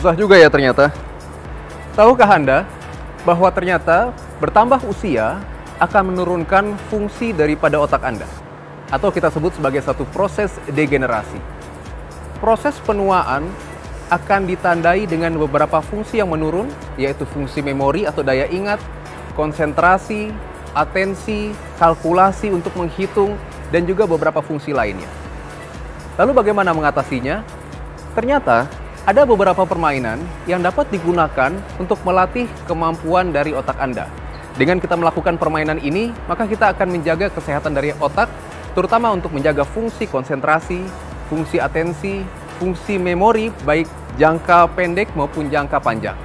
Susah juga ya ternyata. Tahukah Anda bahwa ternyata bertambah usia akan menurunkan fungsi daripada otak Anda? Atau kita sebut sebagai satu proses degenerasi. Proses penuaan akan ditandai dengan beberapa fungsi yang menurun, yaitu fungsi memori atau daya ingat, konsentrasi, atensi, kalkulasi untuk menghitung, dan juga beberapa fungsi lainnya. Lalu bagaimana mengatasinya? Ternyata ada beberapa permainan yang dapat digunakan untuk melatih kemampuan dari otak Anda. Dengan kita melakukan permainan ini, maka kita akan menjaga kesehatan dari otak, terutama untuk menjaga fungsi konsentrasi, fungsi atensi, fungsi memori, baik jangka pendek maupun jangka panjang.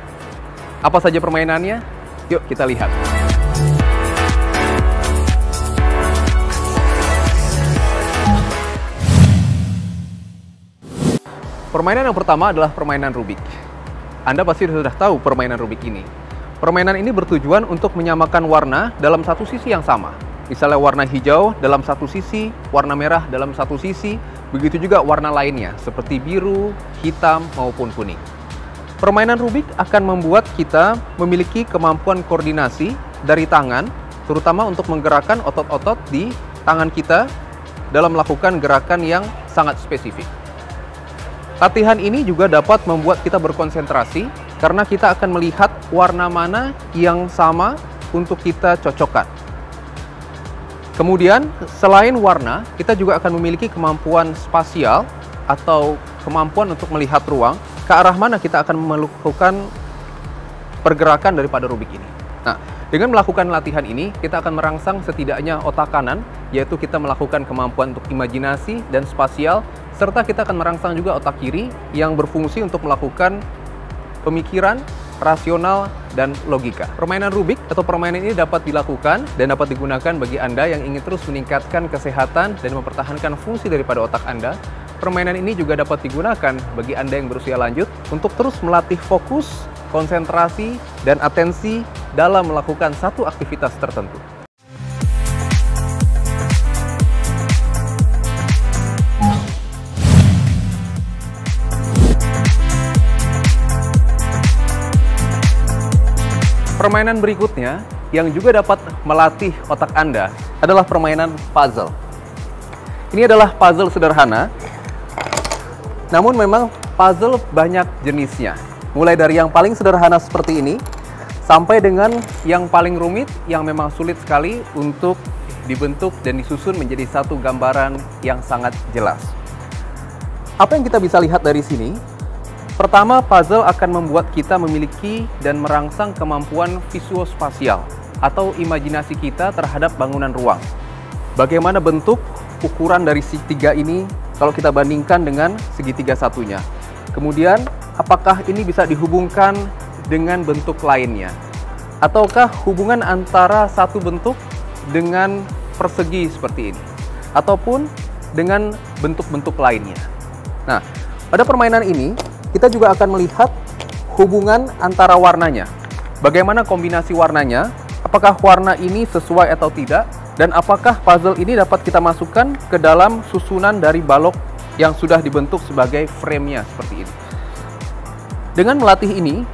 Apa saja permainannya? Yuk kita lihat. Permainan yang pertama adalah permainan Rubik. Anda pasti sudah tahu permainan Rubik ini. Permainan ini bertujuan untuk menyamakan warna dalam satu sisi yang sama. Misalnya warna hijau dalam satu sisi, warna merah dalam satu sisi, begitu juga warna lainnya seperti biru, hitam, maupun kuning. Permainan Rubik akan membuat kita memiliki kemampuan koordinasi dari tangan, terutama untuk menggerakkan otot-otot di tangan kita dalam melakukan gerakan yang sangat spesifik. Latihan ini juga dapat membuat kita berkonsentrasi karena kita akan melihat warna mana yang sama untuk kita cocokkan. Kemudian, selain warna, kita juga akan memiliki kemampuan spasial atau kemampuan untuk melihat ruang, ke arah mana kita akan melakukan pergerakan daripada Rubik ini. Nah, dengan melakukan latihan ini, kita akan merangsang setidaknya otak kanan, yaitu kita melakukan kemampuan untuk imajinasi dan spasial, serta kita akan merangsang juga otak kiri yang berfungsi untuk melakukan pemikiran, rasional, dan logika. Permainan Rubik atau permainan ini dapat dilakukan dan dapat digunakan bagi Anda yang ingin terus meningkatkan kesehatan dan mempertahankan fungsi daripada otak Anda. Permainan ini juga dapat digunakan bagi Anda yang berusia lanjut untuk terus melatih fokus, konsentrasi, dan atensi dalam melakukan satu aktivitas tertentu. Permainan berikutnya yang juga dapat melatih otak Anda adalah permainan puzzle. Ini adalah puzzle sederhana, namun memang puzzle banyak jenisnya. Mulai dari yang paling sederhana seperti ini, sampai dengan yang paling rumit yang memang sulit sekali untuk dibentuk dan disusun menjadi satu gambaran yang sangat jelas. Apa yang kita bisa lihat dari sini? Pertama, puzzle akan membuat kita memiliki dan merangsang kemampuan visuospasial atau imajinasi kita terhadap bangunan ruang. Bagaimana bentuk, ukuran dari segitiga ini kalau kita bandingkan dengan segitiga satunya. Kemudian, apakah ini bisa dihubungkan dengan bentuk lainnya? Ataukah hubungan antara satu bentuk dengan persegi seperti ini? Ataupun dengan bentuk-bentuk lainnya? Nah, pada permainan ini, kita juga akan melihat hubungan antara warnanya. Bagaimana kombinasi warnanya, apakah warna ini sesuai atau tidak, dan apakah puzzle ini dapat kita masukkan ke dalam susunan dari balok yang sudah dibentuk sebagai frame-nya seperti ini. Dengan melatih ini,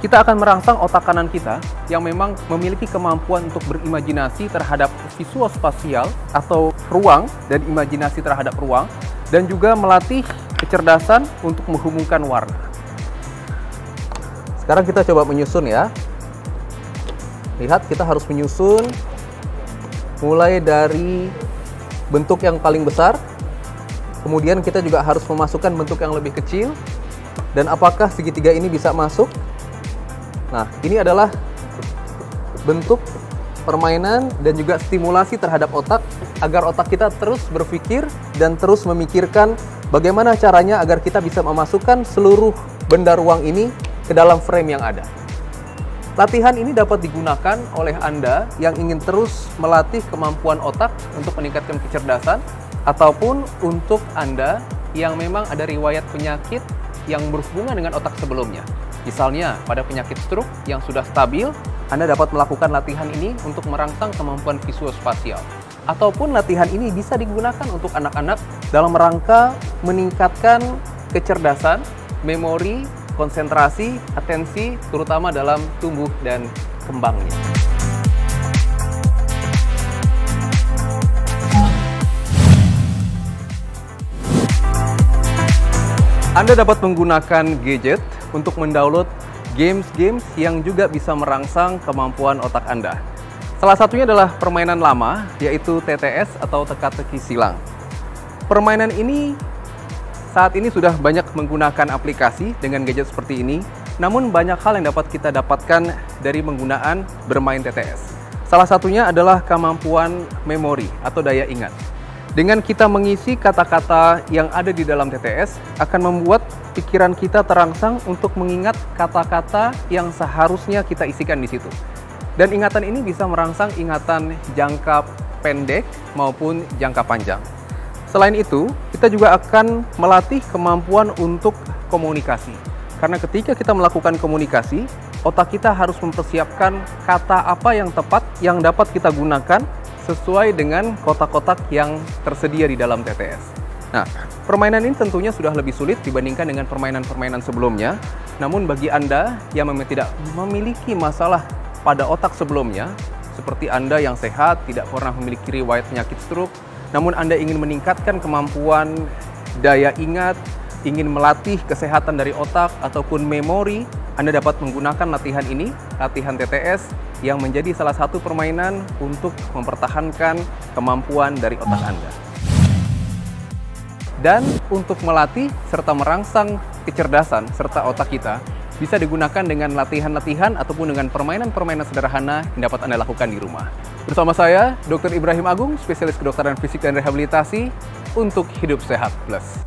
kita akan merangsang otak kanan kita yang memang memiliki kemampuan untuk berimajinasi terhadap visuospasial atau ruang dan imajinasi terhadap ruang, dan juga melatih kecerdasan untuk menghubungkan warna. Sekarang kita coba menyusun ya. Lihat, kita harus menyusun mulai dari bentuk yang paling besar, kemudian kita juga harus memasukkan bentuk yang lebih kecil, dan apakah segitiga ini bisa masuk. Nah, ini adalah bentuk permainan dan juga stimulasi terhadap otak, agar otak kita terus berpikir dan terus memikirkan bagaimana caranya agar kita bisa memasukkan seluruh benda ruang ini ke dalam frame yang ada. Latihan ini dapat digunakan oleh Anda yang ingin terus melatih kemampuan otak untuk meningkatkan kecerdasan, ataupun untuk Anda yang memang ada riwayat penyakit yang berhubungan dengan otak sebelumnya. Misalnya, pada penyakit stroke yang sudah stabil, Anda dapat melakukan latihan ini untuk merangsang kemampuan visuospasial. Ataupun latihan ini bisa digunakan untuk anak-anak dalam rangka meningkatkan kecerdasan, memori, konsentrasi, atensi, terutama dalam tumbuh dan kembangnya. Anda dapat menggunakan gadget untuk mendownload games-games yang juga bisa merangsang kemampuan otak Anda. Salah satunya adalah permainan lama, yaitu TTS atau teka-teki silang. Permainan ini saat ini sudah banyak menggunakan aplikasi dengan gadget seperti ini, namun banyak hal yang dapat kita dapatkan dari penggunaan bermain TTS. Salah satunya adalah kemampuan memori atau daya ingat. Dengan kita mengisi kata-kata yang ada di dalam TTS, akan membuat pikiran kita terangsang untuk mengingat kata-kata yang seharusnya kita isikan di situ. Dan ingatan ini bisa merangsang ingatan jangka pendek maupun jangka panjang. Selain itu, kita juga akan melatih kemampuan untuk komunikasi. Karena ketika kita melakukan komunikasi, otak kita harus mempersiapkan kata apa yang tepat yang dapat kita gunakan sesuai dengan kotak-kotak yang tersedia di dalam TTS. Nah, permainan ini tentunya sudah lebih sulit dibandingkan dengan permainan-permainan sebelumnya. Namun bagi Anda yang memang tidak memiliki masalah pada otak sebelumnya, seperti Anda yang sehat, tidak pernah memiliki riwayat penyakit stroke, namun Anda ingin meningkatkan kemampuan daya ingat, ingin melatih kesehatan dari otak ataupun memori, Anda dapat menggunakan latihan ini, latihan TTS, yang menjadi salah satu permainan untuk mempertahankan kemampuan dari otak Anda. Dan untuk melatih serta merangsang kecerdasan serta otak kita, bisa digunakan dengan latihan-latihan ataupun dengan permainan-permainan sederhana yang dapat Anda lakukan di rumah. Bersama saya, Dr. Ibrahim Agung, spesialis kedokteran fisik dan rehabilitasi untuk Hidup Sehat Plus.